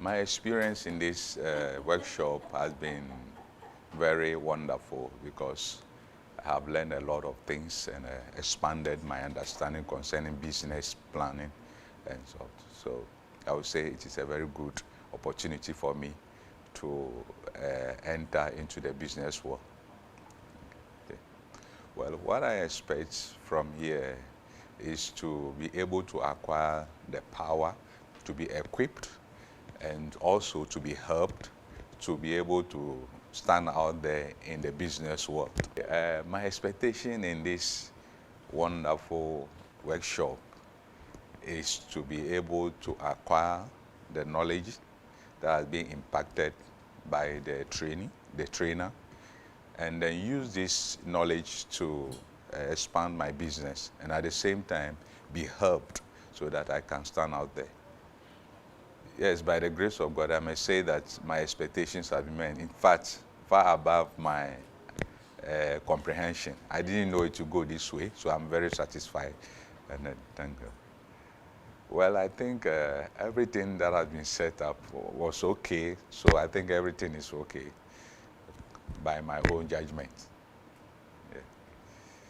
My experience in this workshop has been very wonderful because I have learned a lot of things and expanded my understanding concerning business planning and so on. So I would say it is a very good opportunity for me to enter into the business world. Okay. Well, what I expect from here is to be able to acquire the power, to be equipped, and also to be helped to be able to stand out there in the business world. My expectation in this wonderful workshop is to be able to acquire the knowledge that has been impacted by the trainer, and then use this knowledge to expand my business, and at the same time be helped so that I can stand out there. Yes, by the grace of God, I may say that my expectations have been met. In fact, far above my comprehension. I didn't know it would go this way, so I'm very satisfied. And thank God. Well, I think everything that has been set up was okay, so I think everything is okay by my own judgment.